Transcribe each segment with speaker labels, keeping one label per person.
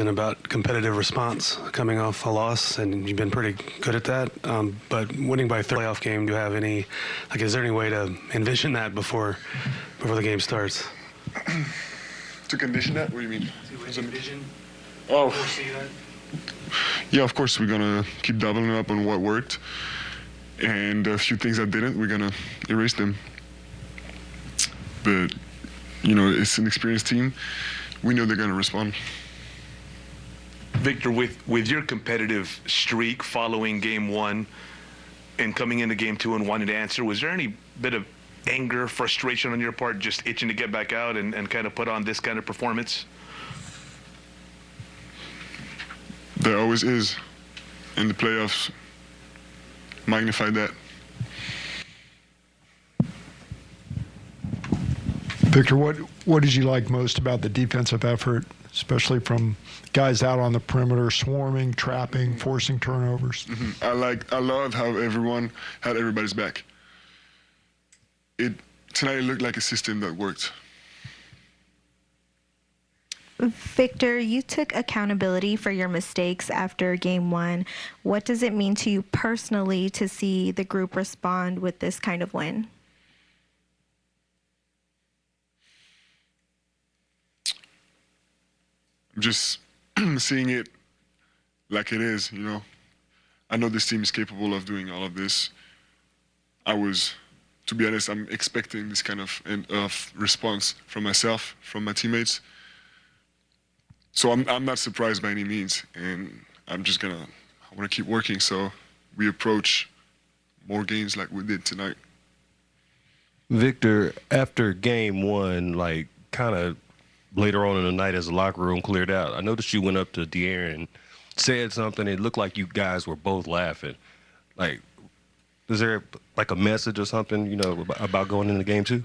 Speaker 1: And about competitive response coming off a loss, and you've been pretty good at that. But winning by a third playoff game, do you have any, like, is there any way to envision that before the game starts?
Speaker 2: To condition that? What do you mean?
Speaker 1: To envision?
Speaker 2: Oh,
Speaker 1: Foresee that?
Speaker 2: yeah, of course, we're going to keep doubling up on what worked. And a few things that didn't, we're going to erase them. But, you know, it's an experienced team. We know they're going to respond.
Speaker 3: Victor, with your competitive streak following game one and coming into game two and wanting to answer, was there any bit of anger, frustration on your part, just itching to get back out and kind of put on this kind of performance?
Speaker 2: There always is. And the playoffs magnify that.
Speaker 4: Victor, what did you like most about the defensive effort, especially from guys out on the perimeter, swarming, trapping, forcing turnovers?
Speaker 2: Mm-hmm. I love how everyone had everybody's back. Tonight it looked like a system that worked.
Speaker 5: Victor, you took accountability for your mistakes after game one. What does it mean to you personally to see the group respond with this kind of win?
Speaker 2: Just seeing it like it is, you know. I know this team is capable of doing all of this. To be honest, I'm expecting this kind of response from myself, from my teammates. So I'm not surprised by any means, and I want to keep working so we approach more games like we did tonight.
Speaker 6: Victor, after game one, like kind of later on in the night as the locker room cleared out, I noticed you went up to De'Aaron and said something. It looked like you guys were both laughing. Like, is there like a message or something, you know, about going into game two?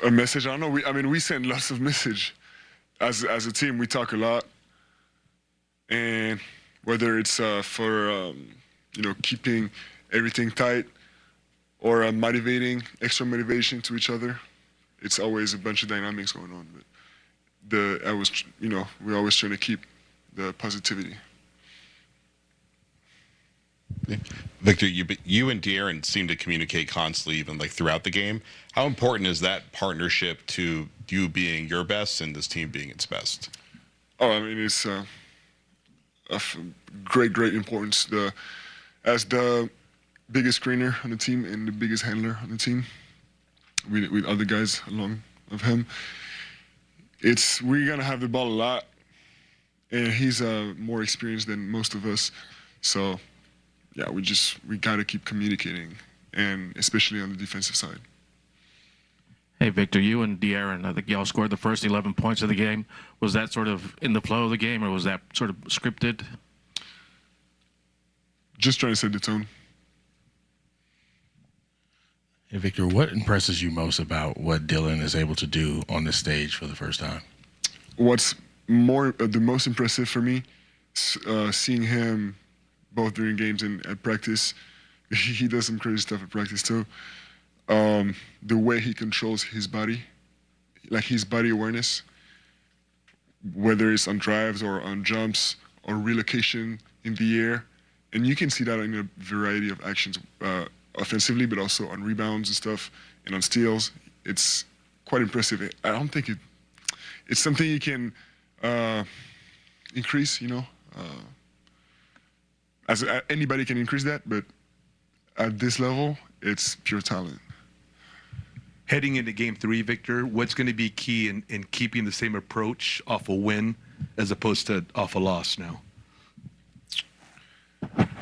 Speaker 2: A message? I don't know. We send lots of message. As a team, we talk a lot. And whether it's for keeping everything tight or motivating, extra motivation to each other, it's always a bunch of dynamics going on. But we're always trying to keep the positivity.
Speaker 7: Victor, you and De'Aaron seem to communicate constantly, even like throughout the game. How important is that partnership to you being your best and this team being its best?
Speaker 2: Oh, I mean, it's of great importance. As the biggest screener on the team and the biggest handler on the team, with other guys along of him, we're gonna have the ball a lot, and he's more experienced than most of us, so. Yeah, we gotta keep communicating, and especially on the defensive side.
Speaker 8: Hey, Victor, you and De'Aaron, I think y'all scored the first 11 points of the game. Was that sort of in the flow of the game, or was that sort of scripted?
Speaker 2: Just trying to set the tone.
Speaker 9: Hey, Victor, what impresses you most about what Dylan is able to do on this stage for the first time?
Speaker 2: What's the most impressive for me, seeing him both during games and at practice. He does some crazy stuff at practice too. The way he controls his body, like his body awareness, whether it's on drives or on jumps or relocation in the air. And you can see that in a variety of actions, offensively, but also on rebounds and stuff, and on steals. It's quite impressive. I don't think it's something you can increase, you know. Anybody can increase that, but at this level, it's pure talent.
Speaker 3: Heading into game three, Victor, what's going to be key in keeping the same approach off a win as opposed to off a loss now?
Speaker 2: I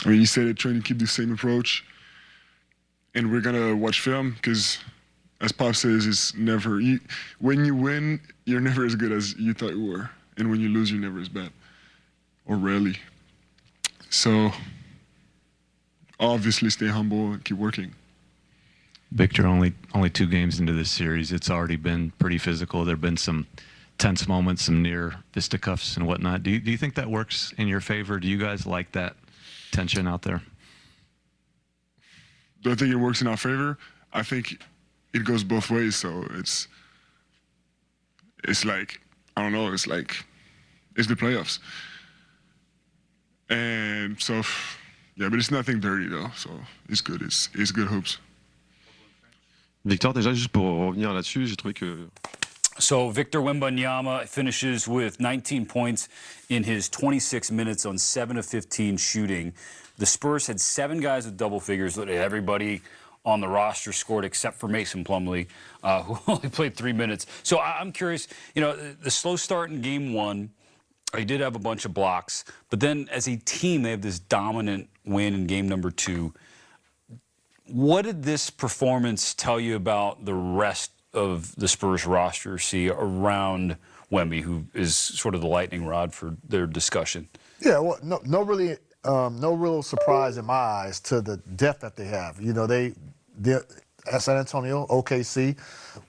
Speaker 2: mean, you said it, trying to keep the same approach, and we're going to watch film because, as Pop says, it's never when you win, you're never as good as you thought you were. And when you lose, you're never as bad, or rarely. So, obviously, stay humble and keep working.
Speaker 10: Victor, only 2 games into this series, it's already been pretty physical. There have been some tense moments, some near fisticuffs and whatnot. Do you think that works in your favor? Do you guys like that tension out there?
Speaker 2: I think it works in our favor. I think it goes both ways. So it's like, I don't know, it's like, it's the playoffs. And so, yeah, but it's nothing dirty though. So it's good. It's good hoops.
Speaker 11: Victor, déjà juste pour revenir là-dessus, j'ai trouvé que
Speaker 12: So Victor Wembanyama finishes with 19 points in his 26 minutes on 7 of 15 shooting. The Spurs had 7 guys with double figures. Everybody on the roster scored except for Mason Plumlee, who only played 3 minutes. So I'm curious, you know, the slow start in game 1, he did have a bunch of blocks, but then as a team, they have this dominant win in game number 2. What did this performance tell you about the rest of the Spurs roster, see, around Wemby, who is sort of the lightning rod for their discussion?
Speaker 13: Yeah, well, no real surprise in my eyes to the depth that they have. You know, they're at San Antonio, OKC,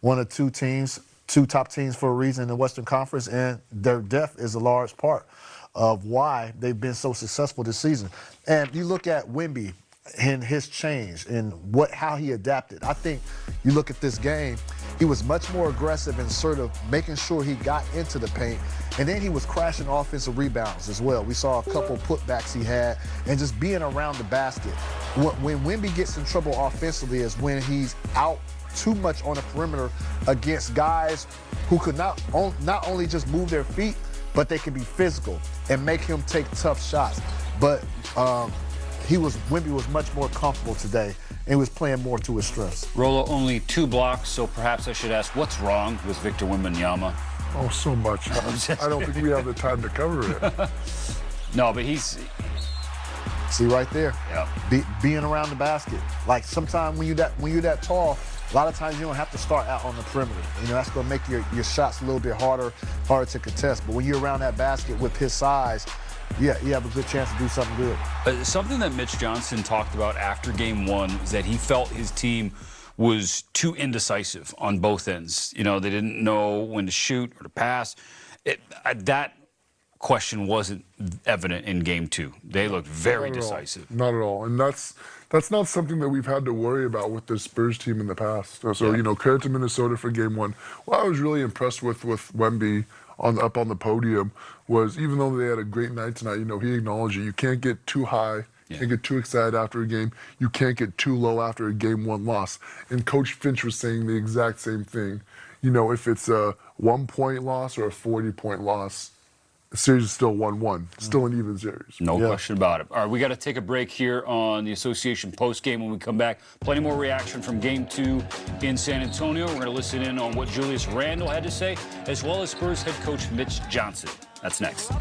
Speaker 13: one of 2 teams, 2 top teams for a reason in the Western Conference, and their depth is a large part of why they've been so successful this season. And you look at Wemby and his change and how he adapted. I think you look at this game, he was much more aggressive and sort of making sure he got into the paint, and then he was crashing offensive rebounds as well. We saw a couple putbacks he had, and just being around the basket. When Wemby gets in trouble offensively is when he's out too much on the perimeter against guys who could not only just move their feet, but they can be physical and make him take tough shots. But Wemby was much more comfortable today and was playing more to his strengths.
Speaker 12: Rolo, only 2 blocks, so perhaps I should ask, what's wrong with Victor Wembanyama?
Speaker 14: Oh, so much. I don't think we have the time to cover it.
Speaker 12: No, but he's...
Speaker 13: See right there,
Speaker 12: yeah.
Speaker 13: Being around the basket. Like sometimes when you're that tall, a lot of times you don't have to start out on the perimeter. You know, that's going to make your shots a little bit harder to contest. But when you're around that basket with his size, yeah, you have a good chance to do something good.
Speaker 12: Something that Mitch Johnson talked about after game 1 is that he felt his team was too indecisive on both ends. You know, they didn't know when to shoot or to pass. That question wasn't evident in game 2. They looked very decisive.
Speaker 14: Not at all. And that's not something that we've had to worry about with the Spurs team in the past. So, you know, credit to Minnesota for game 1. Well, I was really impressed with Wemby up on the podium was, even though they had a great night tonight, you know, he acknowledged it. You can't get too high, you can't get too excited after a game. You can't get too low after a game 1 loss. And Coach Finch was saying the exact same thing. You know, if it's a 1-point loss or a 40-point loss, the series is still 1-1, still an even series.
Speaker 12: No question about it. All right, we got to take a break here on the Association postgame. When we come back, plenty more reaction from Game 2 in San Antonio. We're going to listen in on what Julius Randle had to say, as well as Spurs head coach Mitch Johnson. That's next.